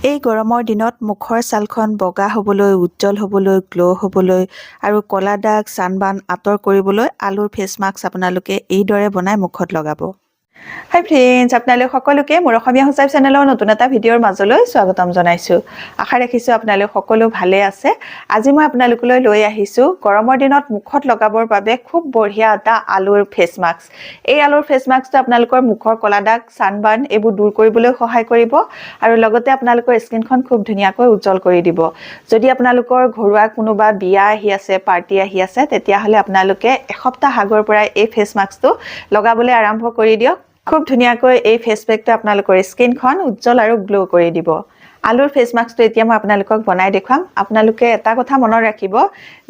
এই গৰমৰ দিনত মুখৰ ছালখন বগা হ'বলৈ, উজ্জ্বল হ'বলৈ, গ্ল' হ'বলৈ আৰু ক'লা দাগ, ছানবাৰ্ণ আঁতৰ কৰিবলৈ আলুৰ ফেচ মাস্ক আপোনালোকে এইদৰে বনাই মুখত লগাব। হাই ফ্ৰেণ্ডছ, আপোনালোক সকলোকে মোৰ অসমীয়া সূচাইব চেনেলৰ নতুন এটা ভিডিঅ'ৰ মাজলৈ স্বাগতম জনাইছোঁ। আশা ৰাখিছোঁ আপোনালোক সকলো ভালে আছে। আজি মই আপোনালোকলৈ লৈ আহিছোঁ গৰমৰ দিনত মুখত লগাবৰ বাবে খুব বঢ়িয়া এটা আলুৰ ফেচ মাস্ক। এই আলুৰ ফেচ মাস্কটো আপোনালোকৰ মুখৰ ক'লা দাগ, ছানবাৰ্ণ এইবোৰ দূৰ কৰিবলৈ সহায় কৰিব আৰু লগতে আপোনালোকৰ স্কিনখন খুব ধুনীয়াকৈ উজ্জ্বল কৰি দিব। যদি আপোনালোকৰ ঘৰুৱা কোনোবা বিয়া আহি আছে, পাৰ্টি আহি আছে, তেতিয়াহ'লে আপোনালোকে এসপ্তাহ আগৰ পৰাই এই ফেচ মাস্কটো লগাবলৈ আৰম্ভ কৰি দিয়ক। খুব ধুনীয়াকৈ এই ফেচ পেকটো আপোনালোকৰ স্কিনখন উজ্জ্বল আৰু গ্ল' কৰি দিব। আলুৰ ফেচ মাস্কটো এতিয়া মই আপোনালোকক বনাই দেখুৱাম। আপোনালোকে এটা কথা মনত ৰাখিব,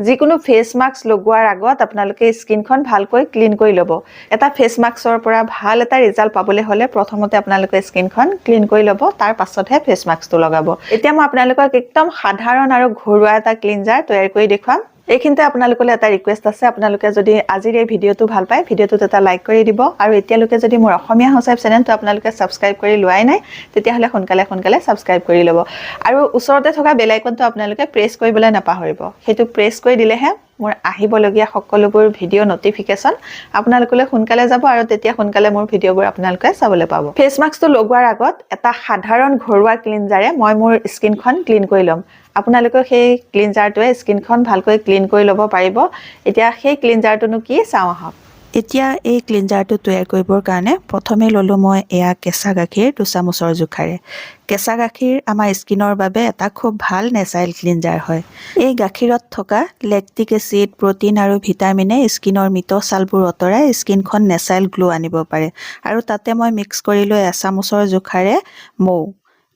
যিকোনো ফেচ মাস্ক লগোৱাৰ আগত আপোনালোকে স্কিনখন ভালকৈ ক্লিন কৰি ল'ব। এটা ফেচ মাস্কৰ পৰা ভাল এটা ৰিজাল্ট পাবলৈ হ'লে প্ৰথমতে আপোনালোকে স্কিনখন ক্লিন কৰি ল'ব, তাৰ পাছতহে ফেচ মাস্কটো লগাব। এতিয়া মই আপোনালোকক একদম সাধাৰণ আৰু ঘৰুৱা এটা ক্লিনজাৰ তৈয়াৰ কৰি দেখুৱাম। এইখিনিতে আপোনালোকলৈ এটা ৰিকুৱেষ্ট আছে, আপোনালোকে যদি আজিৰ এই ভিডিঅ'টো ভাল পায়, ভিডিঅ'টোত এটা লাইক কৰি দিব আৰু এতিয়ালৈকে যদি মোৰ অসমীয়া সূচাইব চেনেলটো আপোনালোকে ছাবস্ক্ৰাইব কৰি লোৱাই নাই, তেতিয়াহ'লে সোনকালে ছাবস্ক্ৰাইব কৰি ল'ব আৰু ওচৰতে থকা বেল আইকনটো আপোনালোকে প্ৰেছ কৰিবলৈ নাপাহৰিব। সেইটো প্ৰেছ কৰি দিলেহে মোৰ আহিবলগীয়া সকলোবোৰ ভিডিঅ' নটিফিকেশ্যন আপোনালোকলৈ সোনকালে যাব আৰু তেতিয়া সোনকালে মোৰ ভিডিঅ'বোৰ আপোনালোকে চাবলৈ পাব। ফেচ মাস্কটো লগোৱাৰ আগত এটা সাধাৰণ ঘৰুৱা ক্লিনজাৰে মই মোৰ স্কিনখন ক্লিন কৰি ল'ম। আপোনালোকে সেই ক্লিনজাৰটোৱে স্কিনখন ভালকৈ ক্লিন কৰি ল'ব পাৰিব। এতিয়া সেই ক্লিনজাৰটোনো কি চাওঁ আহক। এতিয়া এই ক্লিনজাৰটো তৈয়াৰ কৰিবৰ কাৰণে প্ৰথমে ল'লোঁ মই এয়া কেঁচা গাখীৰ 2 চামুচৰ জোখাৰে। কেঁচা গাখীৰ আমাৰ স্কিনৰ বাবে এটা খুব ভাল নেচাৰেল ক্লিনজাৰ হয়। এই গাখীৰত থকা লেক্টিক এচিড, প্ৰটিন আৰু ভিটামিনে স্কিনৰ মৃত ছালবোৰ আঁতৰাই স্কিনখন নেচাৰেল গ্ল' আনিব পাৰে। আৰু তাতে মই মিক্স কৰিলোঁ 1 চামুচৰ জোখাৰে মৌ।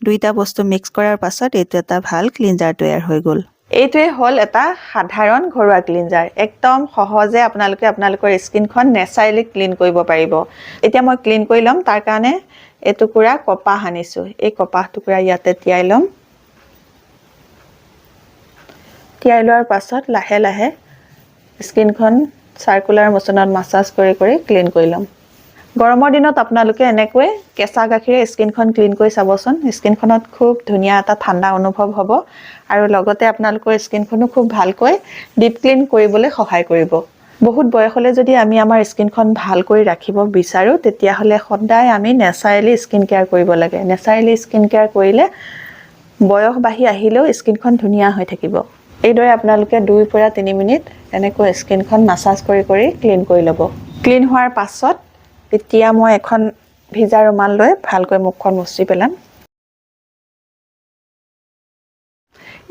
দুইটা বস্তু মিক্স কৰাৰ পাছত এইটো এটা ভাল ক্লিনজাৰ তৈয়াৰ হৈ গ'ল। এইটোৱে হ'ল এটা সাধাৰণ ঘৰুৱা ক্লিনজাৰ। একদম সহজে আপোনালোকে আপোনালোকৰ স্কিনখন নেচাৰেলি ক্লিন কৰিব পাৰিব। এতিয়া মই ক্লিন কৰি ল'ম, তাৰ কাৰণে এটুকুৰা কপাহ আনিছোঁ। এই কপাহ টুকুৰা ইয়াতে তিয়াই ল'ম। তিয়াই লোৱাৰ পাছত লাহে লাহে স্কিনখন চাৰ্কুলাৰ মোচনত মাছাজ কৰি ক্লিন কৰি ল'ম। গৰমৰ দিনত আপোনালোকে এনেকৈ কেঁচা গাখীৰে স্কিনখন ক্লিন কৰি চাবচোন। স্কিনখনত খুব ধুনীয়া এটা ঠাণ্ডা অনুভৱ হ'ব আৰু লগতে আপোনালোকৰ স্কিনখনো খুব ভালকৈ ডিপ ক্লিন কৰিবলৈ সহায় কৰিব। বহুত বয়সলৈ যদি আমি আমাৰ স্কিনখন ভালকৈ ৰাখিব বিচাৰোঁ, তেতিয়াহ'লে সদায় আমি নেচাৰেলি স্কিন কেয়াৰ কৰিব লাগে। নেচাৰেলি স্কিন কেয়াৰ কৰিলে বয়স বাঢ়ি আহিলেও স্কিনখন ধুনীয়া হৈ থাকিব। এইদৰে আপোনালোকে 2 পৰা 3 মিনিট এনেকৈ স্কিনখন মাছাজ কৰি ক্লিন কৰি ল'ব। ক্লিন হোৱাৰ পাছত এতিয়া মই এখন ভিজা ৰুমাল লৈ ভালকৈ মুখখন মুচি পেলাম।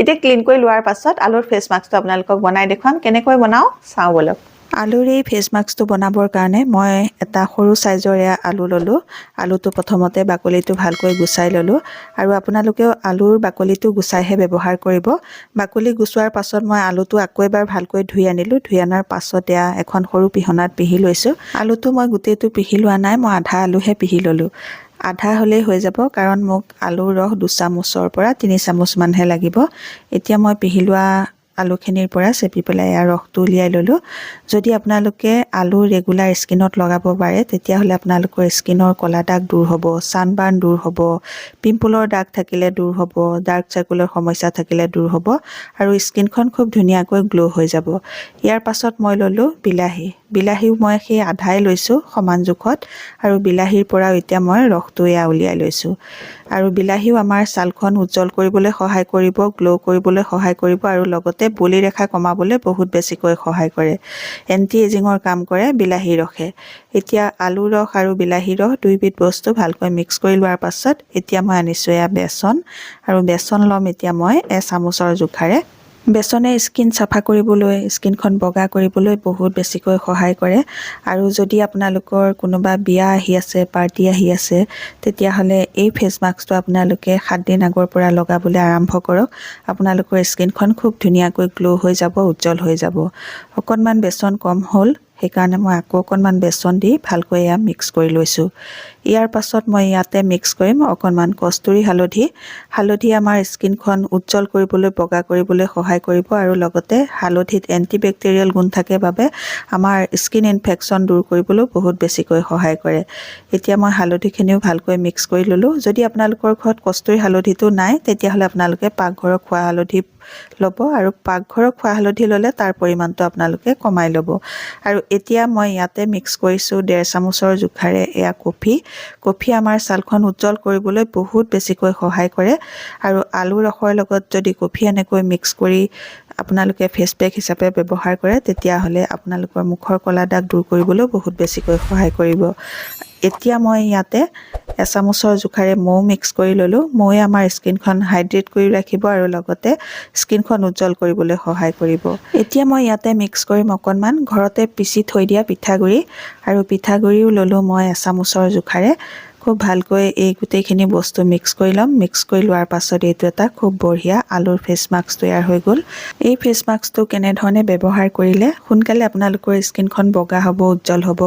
এতিয়া ক্লিন কৰি লোৱাৰ পাছত আলুৰ ফেচ মাস্কটো আপোনালোকক বনাই দেখুৱাম। কেনেকৈ বনাওঁ চাওঁ বলক। আলুৰ এই ফেচ মাস্কটো বনাবৰ কাৰণে মই এটা সৰু ছাইজৰ আলু ল'লোঁ। আলুটো প্ৰথমতে বাকলিটো ভালকৈ গুচাই ল'লোঁ আৰু আপোনালোকেও আলুৰ বাকলিটো গুচাইহে ব্যৱহাৰ কৰিব। বাকলি গুচোৱাৰ পাছত মই আলুটো আকৌ এবাৰ ভালকৈ ধুই আনিলোঁ। ধুই অনাৰ পাছত এখন সৰু পিহনাত পিহি লৈছোঁ। আলুটো মই গোটেইটো পিহি লোৱা নাই, মই আধা আলুহে পিহি ল'লোঁ। আধা হ'লেই হৈ যাব, কাৰণ মোক আলুৰ ৰস 2 চামুচৰ পৰা 3 চামুচমানহে লাগিব। এতিয়া মই পিহি লোৱা আলুখিনিৰ পৰা চেপি পেলাই ইয়াৰ ৰসটো উলিয়াই ল'লোঁ। যদি আপোনালোকে আলু ৰেগুলাৰ স্কিনত লগাব পাৰে, তেতিয়াহ'লে আপোনালোকৰ স্কিনৰ ক'লা দাগ দূৰ হ'ব, ছানবাৰ্ণ দূৰ হ'ব, পিম্পলৰ দাগ থাকিলে দূৰ হ'ব, ডাৰ্ক চাৰ্কুলৰ সমস্যা থাকিলে দূৰ হ'ব আৰু স্কিনখন খুব ধুনীয়াকৈ গ্ল' হৈ যাব। ইয়াৰ পাছত মই ল'লোঁ বিলাহীও মই সেই আধাই লৈছোঁ সমান জোখত আৰু বিলাহীৰ পৰাও এতিয়া মই ৰসটো উলিয়াই লৈছোঁ। আৰু বিলাহীও আমাৰ ছালখন উজ্জ্বল কৰিবলৈ সহায় কৰিব, গ্ল' কৰিবলৈ সহায় কৰিব আৰু লগতে বলি ৰেখা কমাবলৈ বহুত বেছিকৈ সহায় কৰে। এণ্টি এজিঙৰ কাম কৰে বিলাহী ৰসে। এতিয়া আলু ৰস আৰু বিলাহী ৰস দুইবিধ বস্তু ভালকৈ মিক্স কৰি লোৱাৰ পাছত এতিয়া মই আনিছোঁ বেচন আৰু বেচন ল'ম এতিয়া মই 1 চামুচৰ জোখাৰে। বেচনে স্কিন চাফা কৰিবলৈ, স্কিনখন বগা কৰিবলৈ বহুত বেছিকৈ সহায় কৰে আৰু যদি আপোনালোকৰ কোনোবা বিয়া আহি আছে, পাৰ্টি আহি আছে, তেতিয়াহ'লে এই ফেচ মাস্কটো আপোনালোকে 7 দিন আগৰ পৰা লগাবলৈ আৰম্ভ কৰক। আপোনালোকৰ স্কিনখন খুব ধুনীয়াকৈ গ্ল' হৈ যাব, উজ্জ্বল হৈ যাব। অকণমান বেচন কম হ'ল, সেইকাৰণে মই আকৌ অকণমান বেচন দি ভালকৈ মিক্স কৰি লৈছোঁ। ইয়াৰ পাছত মই ইয়াতে মিক্স কৰিম অকণমান কস্তুৰী হালধি। হালধি আমাৰ স্কিনখন উজ্জ্বল কৰিবলৈ, বগা কৰিবলৈ সহায় কৰিব আৰু লগতে হালধিত এণ্টিবেক্টেৰিয়েল গুণ থাকে বাবে আমাৰ স্কিন ইনফেকশ্যন দূৰ কৰিবলৈ বহুত বেছিকৈ সহায় কৰে। এতিয়া মই হালধিখিনিও ভালকৈ মিক্স কৰি ল'লোঁ। যদি আপোনালোকৰ ঘৰত কস্তুৰী হালধিটো নাই তেতিয়াহ'লে আপোনালোকে পাকঘৰৰ খোৱা হালধি ল'ব আৰু পাকঘৰৰ খোৱা হালধি ল'লে তাৰ পৰিমাণটো আপোনালোকে কমাই ল'ব। আৰু এতিয়া মই ইয়াতে মিক্স কৰিছোঁ 1.5 চামুচৰ জোখাৰে এয়া কফি। কফি আমাৰ ছালখন উজ্জ্বল কৰিবলৈ বহুত বেছিকৈ সহায় কৰে আৰু আলু ৰসৰ লগত যদি কফি এনেকৈ মিক্স কৰি আপোনালোকে ফেচ পেক হিচাপে ব্যৱহাৰ কৰে তেতিয়াহ'লে আপোনালোকৰ মুখৰ ক'লা দাগ দূৰ কৰিবলৈ বহুত বেছিকৈ সহায় কৰিব। এতিয়া মই ইয়াতে 1 চামুচৰ জোখাৰে মৌ মিক্স কৰি ল'লোঁ। মৌৱে আমাৰ স্কিনখন হাইড্ৰেট কৰি ৰাখিব আৰু লগতে স্কিনখন উজ্জ্বল কৰিবলৈ সহায় কৰিব। এতিয়া মই ইয়াতে মিক্স কৰিম অকণমান ঘৰতে পিচি থৈ দিয়া পিঠাগুড়ি আৰু পিঠাগুড়িও ল'লোঁ মই 1 চামুচৰ জোখাৰে। খুব ভালকৈ এই গোটেইখিনি বস্তু মিক্স কৰি ল'ম। মিক্স কৰি লোৱাৰ পাছত এইটো এটা খুব বঢ়িয়া আলুৰ ফেচ মাস্ক তৈয়াৰ হৈ গ'ল। এই ফেচ মাস্কটো কেনেধৰণে ব্যৱহাৰ কৰিলে সোনকালে আপোনালোকৰ স্কিনখন বগা হ'ব, উজ্জ্বল হ'ব,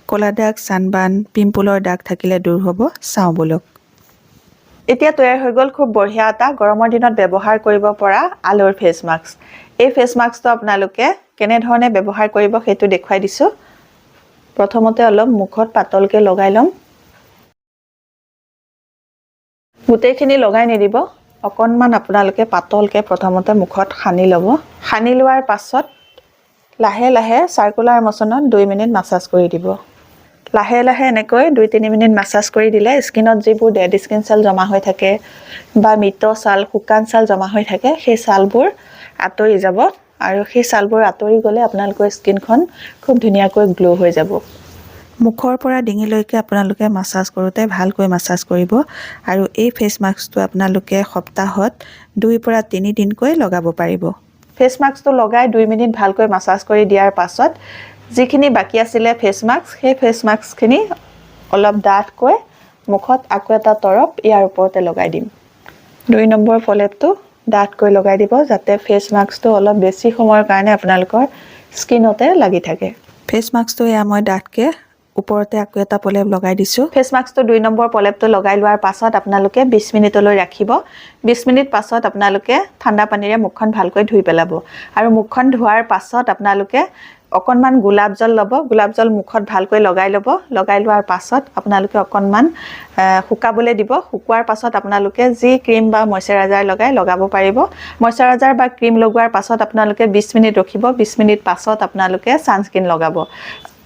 ক'লা দাগ, ছানবাৰ্ণ, পিম্পলৰ দাগ থাকিলে দূৰ হ'ব, চাওঁ বলক। এতিয়া তৈয়াৰ হৈ গ'ল খুব বঢ়িয়া এটা গৰমৰ দিনত ব্যৱহাৰ কৰিব পৰা আলুৰ ফেচ মাস্ক। এই ফেচ মাস্কটো আপোনালোকে কেনেধৰণে ব্যৱহাৰ কৰিব সেইটো দেখুৱাই দিছোঁ। প্ৰথমতে অলপ মুখত পাতলকৈ লগাই ল'ম। গোটেইখিনি লগাই নিদিব, অকণমান আপোনালোকে পাতলকৈ প্ৰথমতে মুখত সানি ল'ব। সানি লোৱাৰ পাছত লাহে লাহে চাৰ্কুলাৰ মোচনত 2 মিনিট মাছাজ কৰি দিব। লাহে লাহে এনেকৈ 2-3 মিনিট মাছাজ কৰি দিলে স্কিনত যিবোৰ ডেড স্কিন চেল জমা হৈ থাকে বা মৃত ছাল, শুকান ছাল জমা হৈ থাকে সেই ছালবোৰ আঁতৰি যাব আৰু সেই ছালবোৰ আঁতৰি গ'লে আপোনালোকৰ স্কিনখন খুব ধুনীয়াকৈ গ্ল' হৈ যাব। মুখৰ পৰা ডিঙিলৈকে আপোনালোকে মাছাজ কৰোঁতে ভালকৈ মাছাজ কৰিব আৰু এই ফেচ মাস্কটো আপোনালোকে সপ্তাহত 2 পৰা 3 দিনকৈ লগাব পাৰিব। ফেচ মাস্কটো লগাই 2 মিনিট ভালকৈ মাছাজ কৰি দিয়াৰ পাছত যিখিনি বাকী আছিলে ফেচ মাস্ক, সেই ফেচ মাস্কখিনি অলপ ডাঠকৈ মুখত আকৌ এটা তৰপ ইয়াৰ ওপৰতে লগাই দিম। 2 নম্বৰ প্ৰলেপটো ডাঠকৈ লগাই দিব যাতে ফেচ মাস্কটো অলপ বেছি সময়ৰ কাৰণে আপোনালোকৰ স্কিনতে লাগি থাকে। ফেচ মাস্কটো এয়া মই ডাঠকৈ ওপৰতে আকৌ এটা প্ৰলেপ লগাই দিছোঁ। ফেচ মাস্কটো 2 নম্বৰ প্ৰলেপটো লগাই লোৱাৰ পাছত আপোনালোকে 20 মিনিটলৈ ৰাখিব। 20 মিনিট পাছত আপোনালোকে ঠাণ্ডা পানীৰে মুখখন ভালকৈ ধুই পেলাব আৰু মুখখন ধোৱাৰ পাছত আপোনালোকে অকণমান গোলাপ জল ল'ব। গোলাপ জল মুখত ভালকৈ লগাই ল'ব। লগাই লোৱাৰ পাছত আপোনালোকে অকণমান শুকাবলৈ দিব। শুকোৱাৰ পাছত আপোনালোকে যি ক্ৰীম বা মইশ্চাৰাইজাৰ লগাব পাৰিব। মইশ্চাৰাইজাৰ বা ক্ৰীম লগোৱাৰ পাছত আপোনালোকে 20 মিনিট ৰখিব। 20 মিনিট পাছত আপোনালোকে ছানস্ক্ৰীন লগাব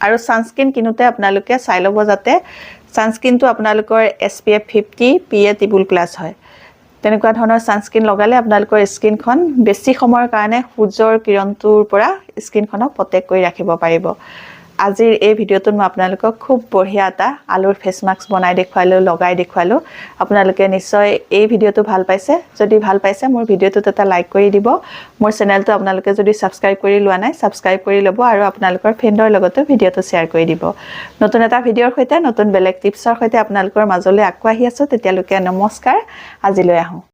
আৰু ছানস্ক্ৰীন কিনোতে আপোনালোকে চাই ল'ব যাতে ছানস্ক্ৰীনটো আপোনালোকৰ SPF 50 PA++ হয়। তেনেকুৱা ধৰণৰ ছানস্ক্ৰীন লগালে আপোনালোকৰ স্কিনখন বেছি সময়ৰ কাৰণে সূৰ্যৰ কিৰণটোৰ পৰা স্কিনখনক প্ৰটেক্ট কৰি ৰাখিব পাৰিব। আজিৰ এই ভিডিঅ'টোত মই আপোনালোকক খুব বঢ়িয়া এটা আলুৰ ফেচ মাস্ক বনাই দেখুৱালোঁ, লগাই দেখুৱালোঁ। আপোনালোকে নিশ্চয় এই ভিডিঅ'টো ভাল পাইছে। যদি ভাল পাইছে মোৰ ভিডিঅ'টোত এটা লাইক কৰি দিব। মোৰ চেনেলটো আপোনালোকে যদি ছাবস্ক্ৰাইব কৰি লোৱা নাই ছাবস্ক্ৰাইব কৰি ল'ব আৰু আপোনালোকৰ ফ্ৰেণ্ডৰ লগতো ভিডিঅ'টো শ্বেয়াৰ কৰি দিব। নতুন এটা ভিডিঅ'ৰ সৈতে, নতুন বেলেগ টিপছৰ সৈতে আপোনালোকৰ মাজলৈ আকৌ আহি আছোঁ। তেতিয়ালৈকে নমস্কাৰ, আজিলৈ আহোঁ।